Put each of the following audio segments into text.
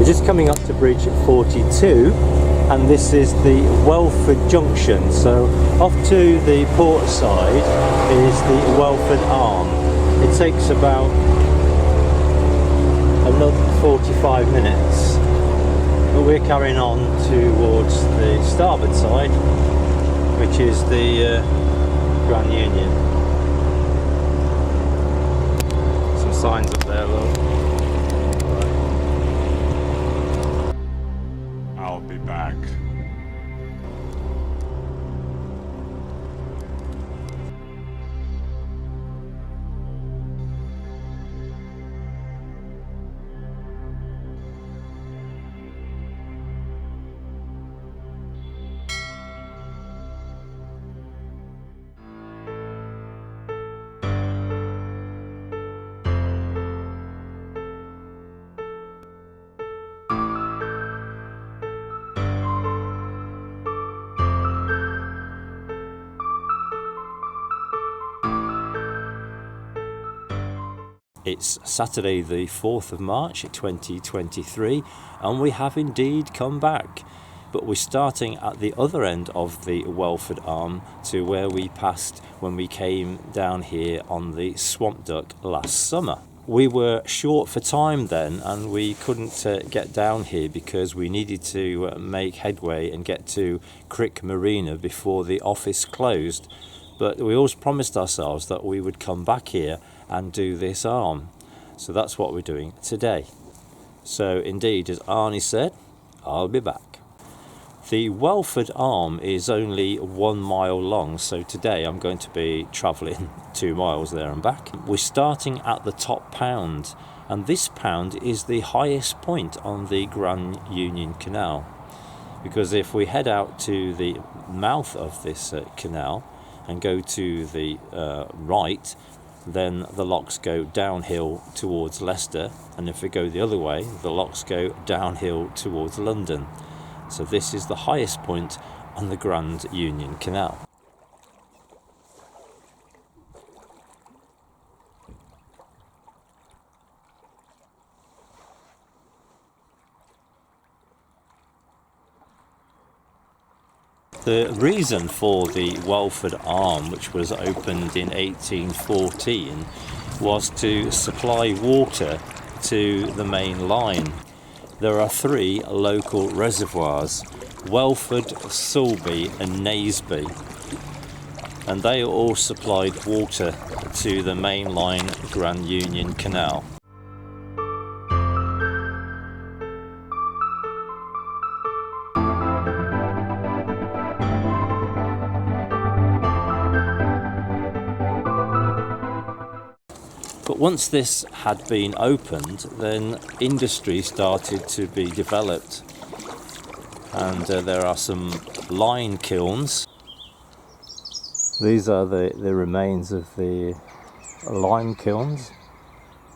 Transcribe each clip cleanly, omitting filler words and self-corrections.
We're just coming up to bridge 42, and this is the Welford Junction. So off to the port side is the Welford Arm. It takes about another 45 minutes, but we're carrying on towards the starboard side, which is the Grand Union. Some signs up there, look. I'll be back. It's Saturday the 4th of March 2023, and we have indeed come back. But we're starting at the other end of the Welford Arm to where we passed when we came down here on the Swamp Duck last summer. We were short for time then, and we couldn't get down here because we needed to make headway and get to Crick Marina before the office closed. But we always promised ourselves that we would come back here and do this arm. So that's what we're doing today. So indeed, as Arnie said, I'll be back. The Welford Arm is only 1 mile long, so today I'm going to be travelling 2 miles there and back. We're starting at the top pound, and this pound is the highest point on the Grand Union Canal, because if we head out to the mouth of this canal and go to the right, then the locks go downhill towards Leicester, and if we go the other way, the locks go downhill towards London. So this is the highest point on the Grand Union Canal. The reason for the Welford Arm, which was opened in 1814, was to supply water to the main line. There are 3 local reservoirs, Welford, Sulby and Naseby, and they all supplied water to the main line Grand Union Canal. But once this had been opened, then industry started to be developed, and there are some lime kilns. These are the remains of the lime kilns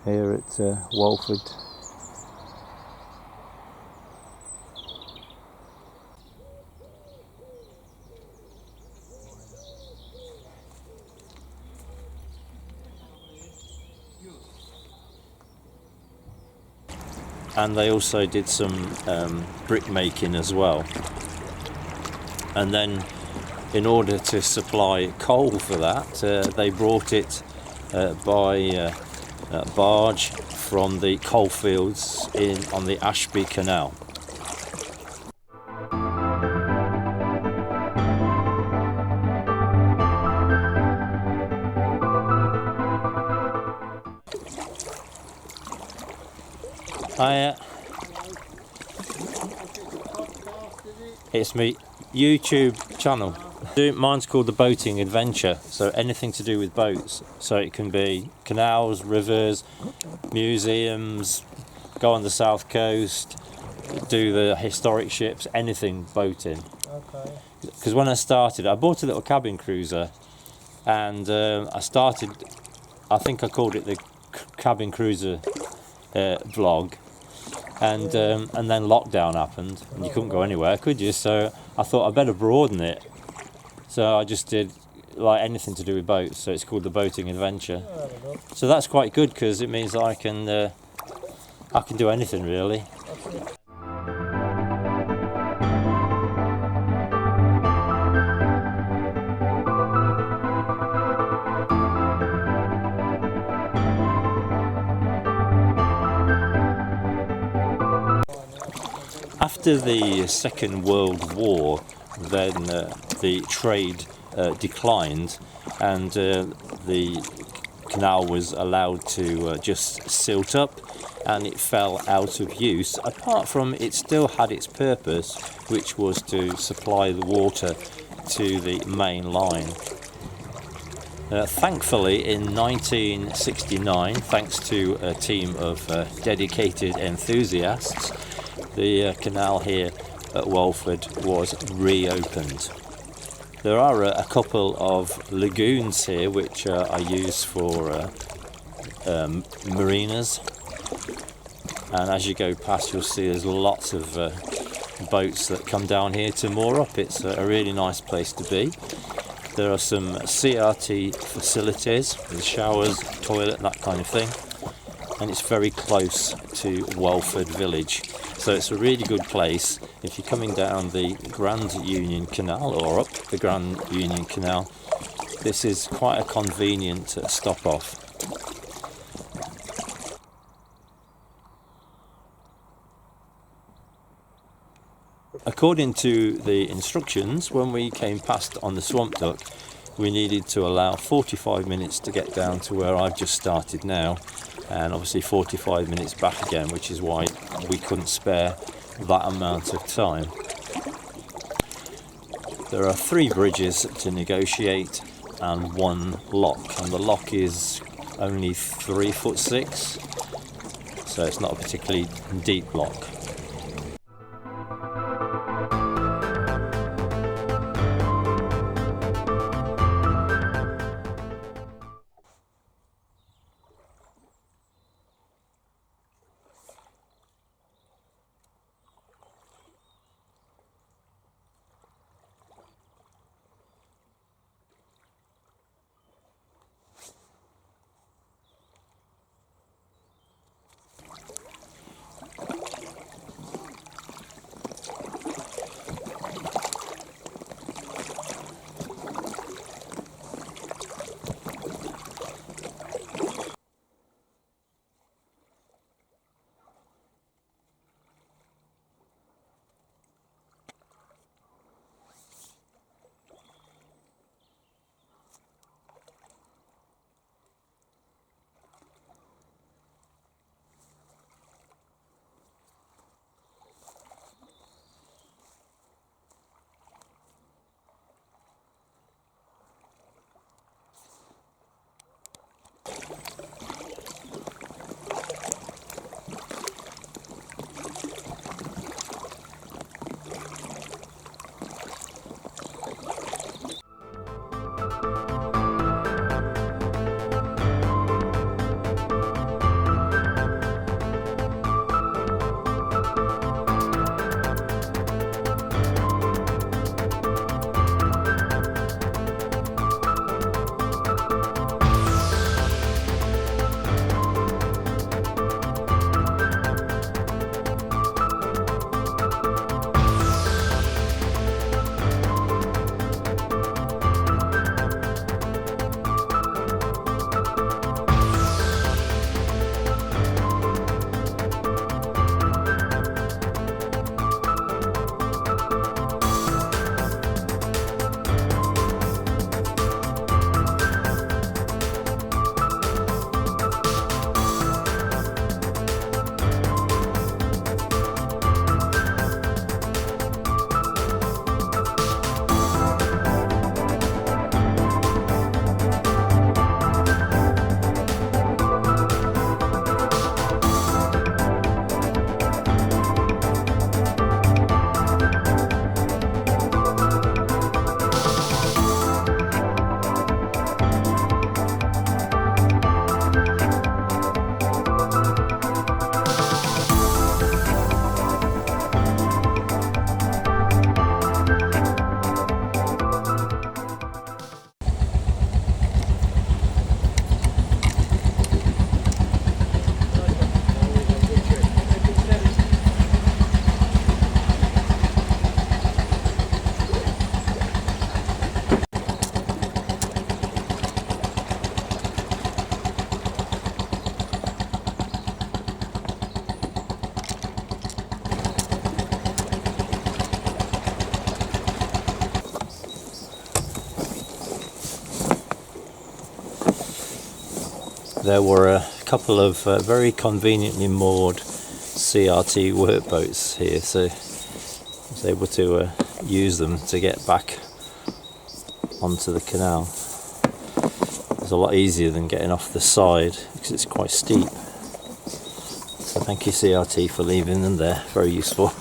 here at Welford. And they also did some brick making as well. And then in order to supply coal for that, they brought it by barge from the coalfields on the Ashby Canal. It's my YouTube channel. Mine's called The Boating Adventure, so anything to do with boats. So it can be canals, rivers, museums, go on the south coast, do the historic ships, anything boating. Okay. Because when I started, I bought a little cabin cruiser, and I think I called it the cabin cruiser vlog. And then lockdown happened, and you couldn't go anywhere, could you? So I thought I'd better broaden it. So I just did like anything to do with boats. So it's called The Boating Adventure. So that's quite good because it means that I can do anything really. After the Second World War, then the trade declined, and the canal was allowed to just silt up, and it fell out of use, apart from it still had its purpose, which was to supply the water to the main line. Thankfully, in 1969, thanks to a team of dedicated enthusiasts, the canal here at Walford was reopened. There are a couple of lagoons here which are used for marinas, and as you go past you'll see there's lots of boats that come down here to moor up. It's a really nice place to be. There are some CRT facilities with showers, toilet, that kind of thing, and it's very close to Walford village, so it's a really good place if you're coming down the Grand Union Canal or up the Grand Union Canal. This is quite a convenient stop off. According to the instructions, when we came past on the swamp duck, we needed to allow 45 minutes to get down to where I've just started now, and obviously 45 minutes back again, which is why we couldn't spare that amount of time. There are 3 bridges to negotiate and 1 lock, and the lock is only 3'6", so it's not a particularly deep lock. there were a couple of very conveniently moored CRT workboats here, so I was able to use them to get back onto the canal. It's a lot easier than getting off the side because it's quite steep. So thank you CRT for leaving them there, very useful.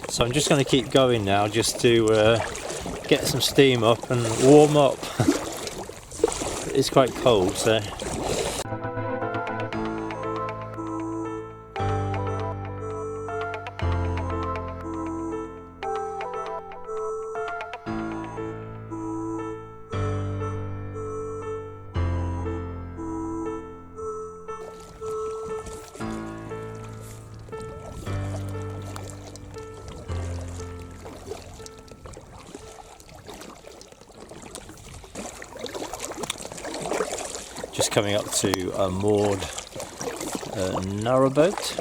So I'm just going to keep going now just to get some steam up and warm up. It's quite cold, so just coming up to a moored narrowboat.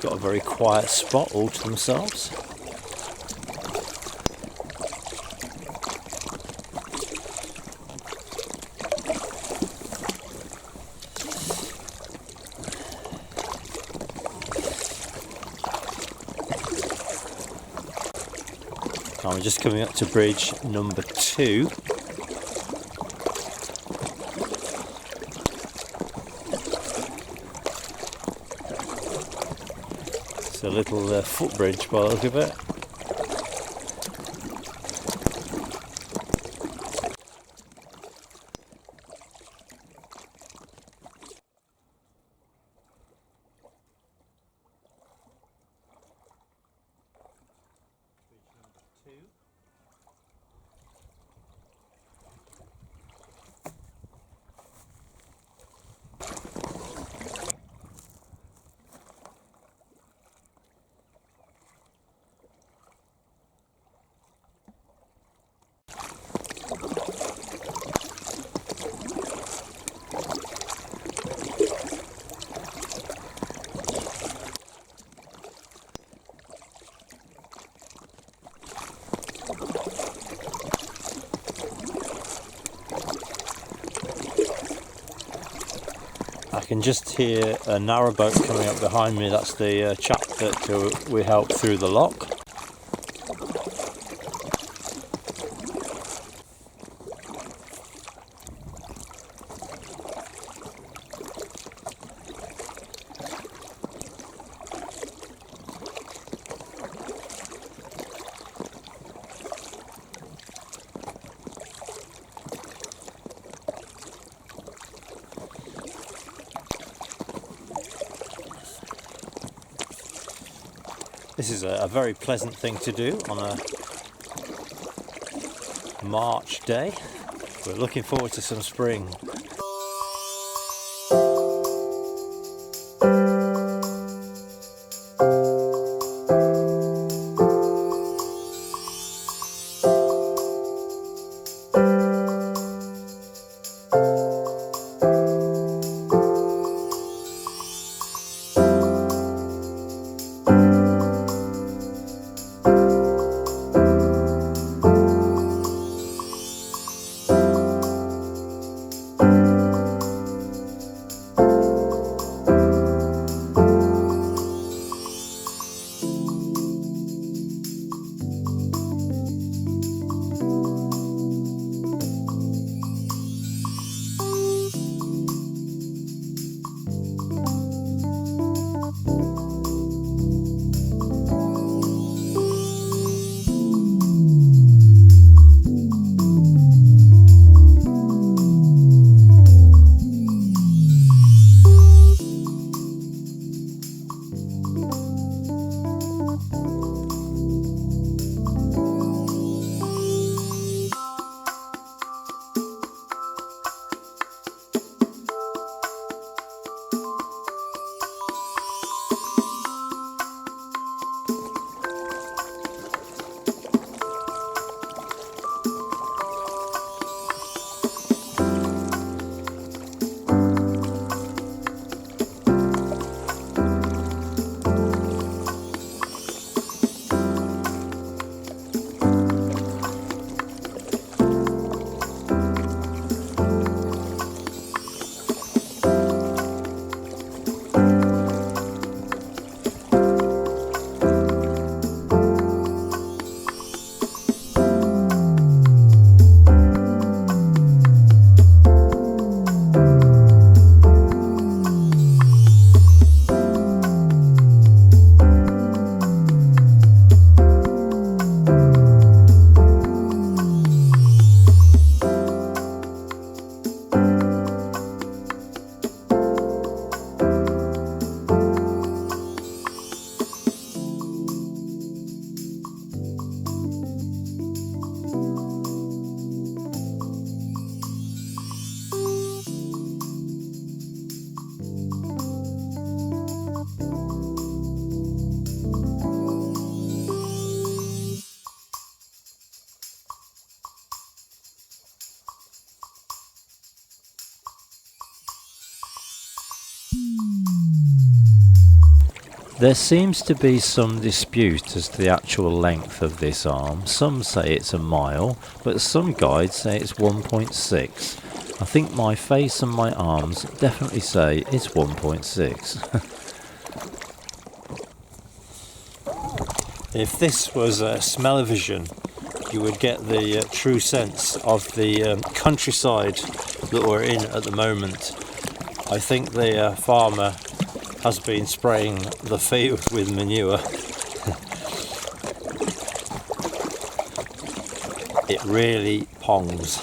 Got a very quiet spot all to themselves. Now we're just coming up to bridge number 2. It's a little footbridge by the look of it. I can just hear a narrowboat coming up behind me. That's the chap that we helped through the lock. This is a very pleasant thing to do on a March day. We're looking forward to some spring. There seems to be some dispute as to the actual length of this arm. Some say it's a mile, but some guides say it's 1.6. I think my face and my arms definitely say it's 1.6. If this was a smell-o-vision, you would get the true sense of the countryside that we're in at the moment. I think the farmer has been spraying the field with manure. It really pongs.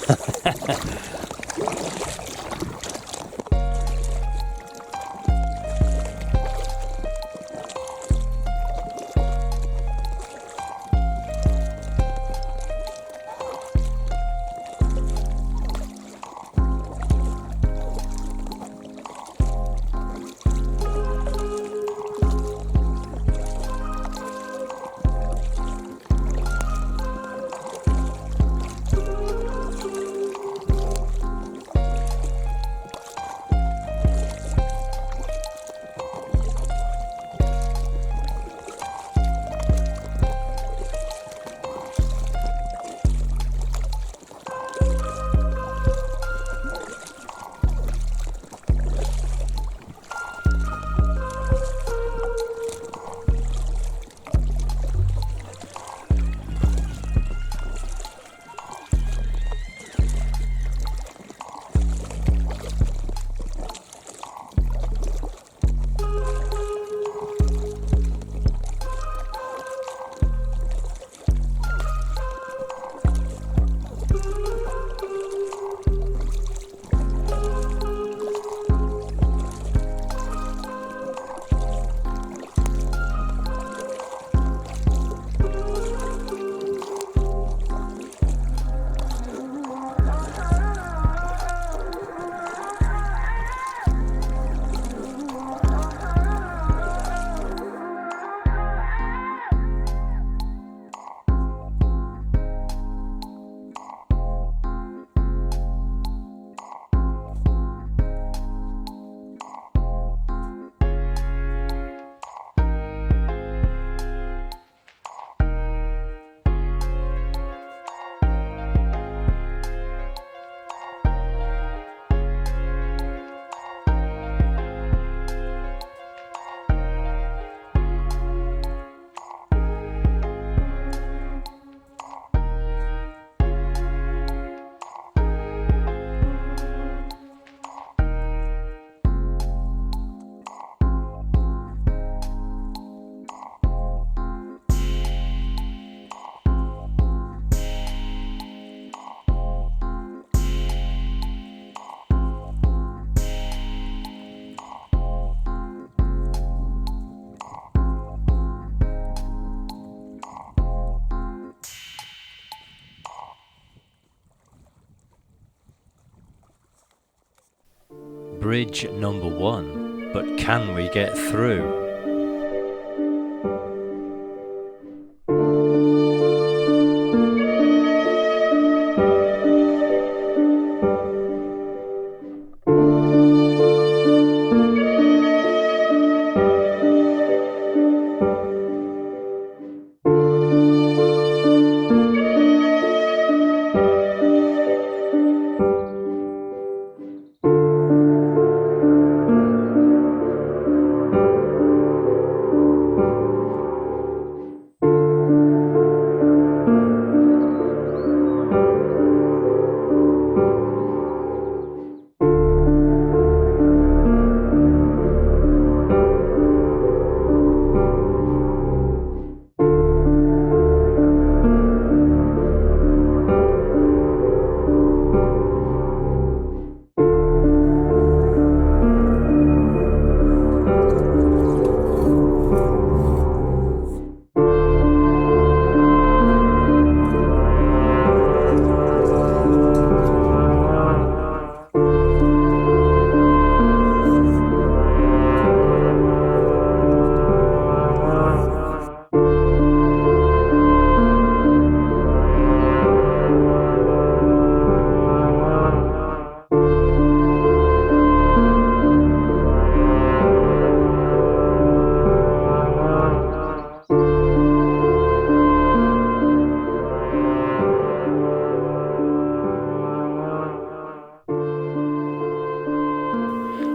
Bridge number 1, but can we get through?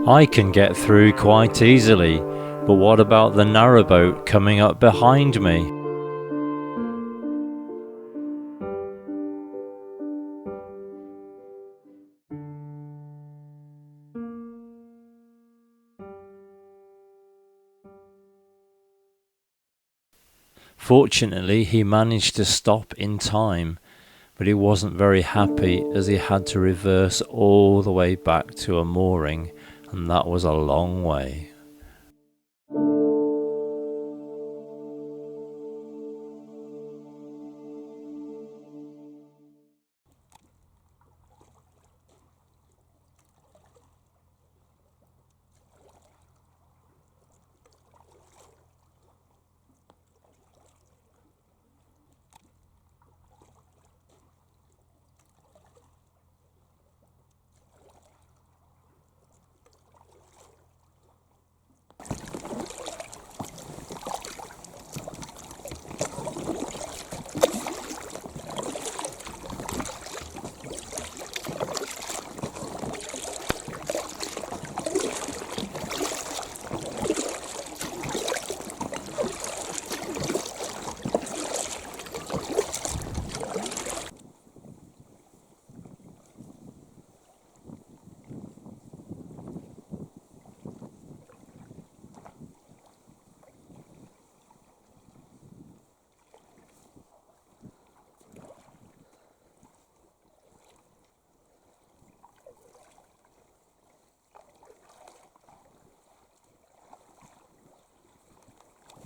I can get through quite easily, but what about the narrowboat coming up behind me? Fortunately, he managed to stop in time, but he wasn't very happy as he had to reverse all the way back to a mooring, and that was a long way.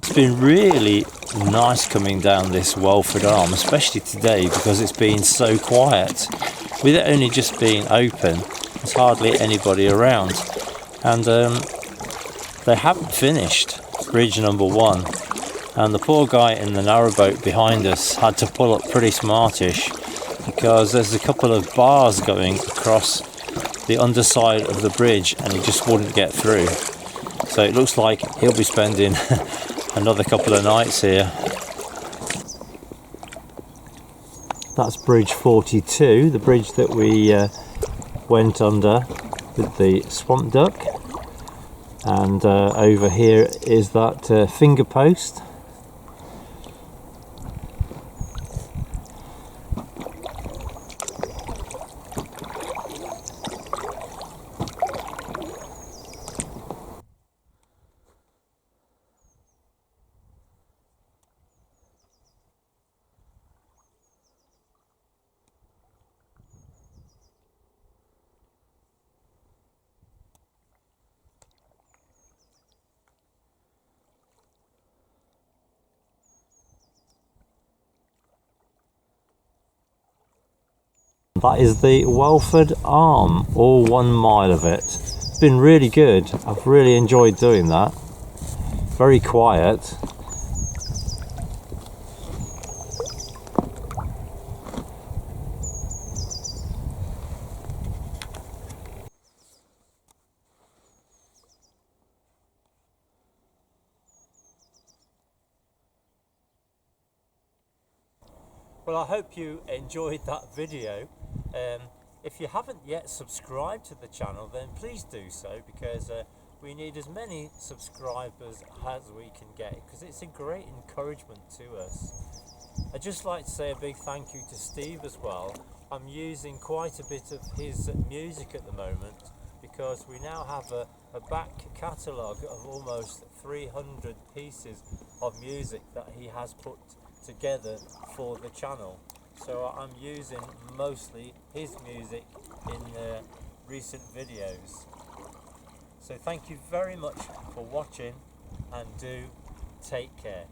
It's been really nice coming down this Welford Arm, especially today because it's been so quiet. With it only just being open, there's hardly anybody around. And they haven't finished bridge number 1. And the poor guy in the narrowboat behind us had to pull up pretty smartish because there's a couple of bars going across the underside of the bridge and he just wouldn't get through. So it looks like he'll be spending another couple of nights here. That's bridge 42, the bridge that we went under with the swamp duck. And over here is that finger post. That is the Welford Arm, all 1 mile of it. It's been really good. I've really enjoyed doing that. Very quiet. Well, I hope you enjoyed that video. If you haven't yet subscribed to the channel, then please do so, because we need as many subscribers as we can get, because it's a great encouragement to us. I'd just like to say a big thank you to Steve as well. I'm using quite a bit of his music at the moment, because we now have a back catalogue of almost 300 pieces of music that he has put together for the channel. So I'm using mostly his music in recent videos. So thank you very much for watching, and do take care.